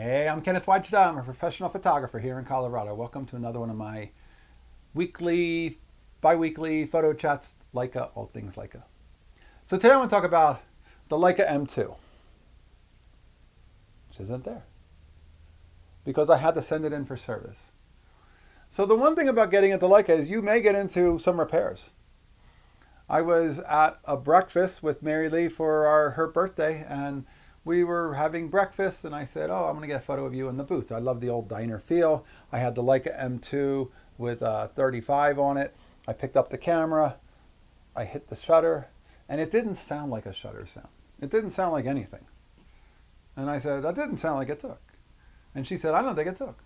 Hey, I'm Kenneth Wajda. I'm a professional photographer here in Colorado. Welcome to another one of my weekly, bi-weekly photo chats, Leica, all things Leica. So today I want to talk about the Leica M2, which isn't there because I had to send it in for service. So the one thing about getting into Leica is you may get into some repairs. I was at a breakfast with Mary Lee for her birthday, and we were having breakfast, and I said, oh, I'm going to get a photo of you in the booth. I love the old diner feel. I had the Leica M2 with 35 on it. I picked up the camera. I hit the shutter, and it didn't sound like a shutter sound. It didn't sound like anything. And I said, that didn't sound like it took. And she said, I don't think it took.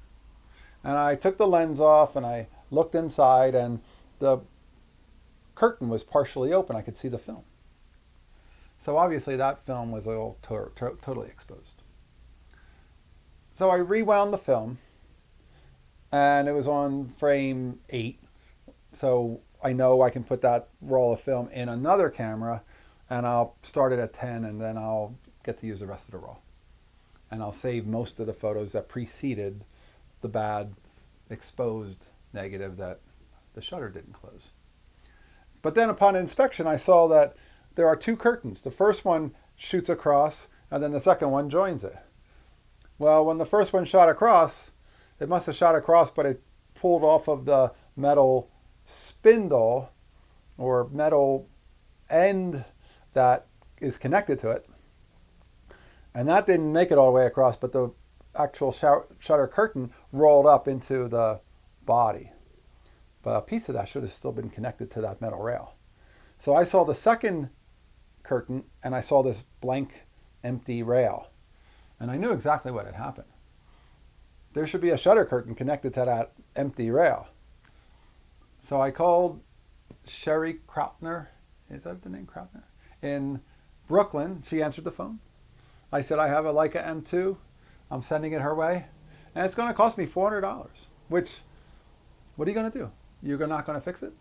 And I took the lens off, and I looked inside, and the curtain was partially open. I could see the film. So obviously that film was all totally exposed. So I rewound the film, and it was on frame 8. So I know I can put that roll of film in another camera, and I'll start it at 10, and then I'll get to use the rest of the roll. And I'll save most of the photos that preceded the bad exposed negative that the shutter didn't close. But then upon inspection, I saw that there are 2 curtains. The first one shoots across, and then the second one joins it. Well, when the first one shot across, it must have shot across, but it pulled off of the metal spindle or metal end that is connected to it. And that didn't make it all the way across, but the actual shutter curtain rolled up into the body. But a piece of that should have still been connected to that metal rail. So I saw the second curtain, and I saw this blank, empty rail. And I knew exactly what had happened. There should be a shutter curtain connected to that empty rail. So I called Sherry Krautner, is that the name, Krautner? In Brooklyn. She answered the phone. I said, I have a Leica M2. I'm sending it her way. And it's going to cost me $400, which, what are you going to do? You're not going to fix it?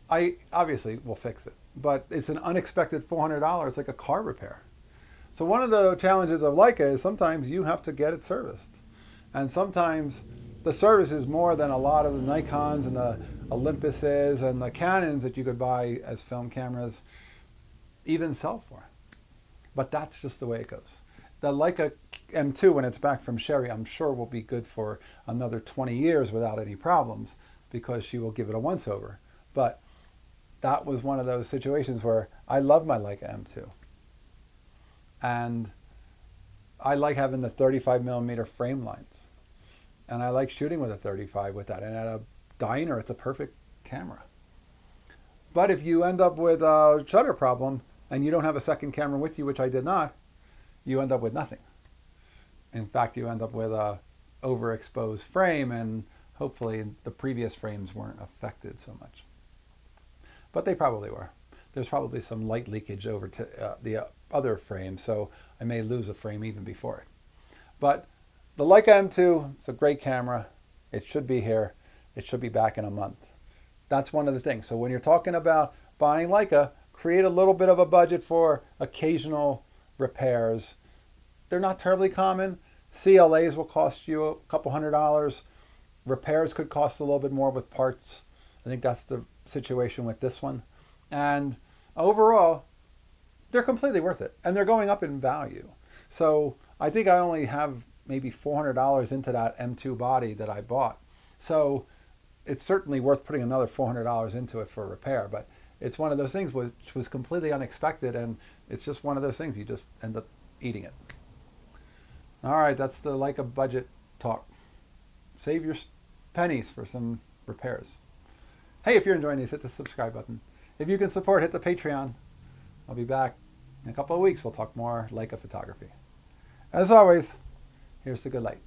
I obviously will fix it, but it's an unexpected $400. It's like a car repair. So one of the challenges of Leica is sometimes you have to get it serviced. And sometimes the service is more than a lot of the Nikons and the Olympuses and the Canons that you could buy as film cameras even sell for. But that's just the way it goes. The Leica M2, when it's back from Sherry, I'm sure will be good for another 20 years without any problems because she will give it a once-over. But that was one of those situations where I love my Leica M2. And I like having the 35 millimeter frame lines. And I like shooting with a 35 with that. And at a diner, it's a perfect camera. But if you end up with a shutter problem and you don't have a second camera with you, which I did not, you end up with nothing. In fact, you end up with a overexposed frame, and hopefully the previous frames weren't affected so much. But they probably were. There's probably some light leakage over to the other frame, so I may lose a frame even before it. But the Leica M2 is a great camera. It should be here. It should be back in a month. That's one of the things. So when you're talking about buying Leica, create a little bit of a budget for occasional repairs. They're not terribly common. CLAs will cost you a couple $100. Repairs could cost a little bit more with parts. I think that's the situation with this one. And overall, they're completely worth it. And they're going up in value. So I think I only have maybe $400 into that M2 body that I bought. So it's certainly worth putting another $400 into it for repair. But it's one of those things which was completely unexpected, and it's just one of those things you just end up eating it. All right, that's the Leica budget talk. Save your pennies for some repairs. Hey, if you're enjoying these, hit the subscribe button. If you can support, hit the Patreon. I'll be back in a couple of weeks. We'll talk more Leica photography. As always, here's the good light.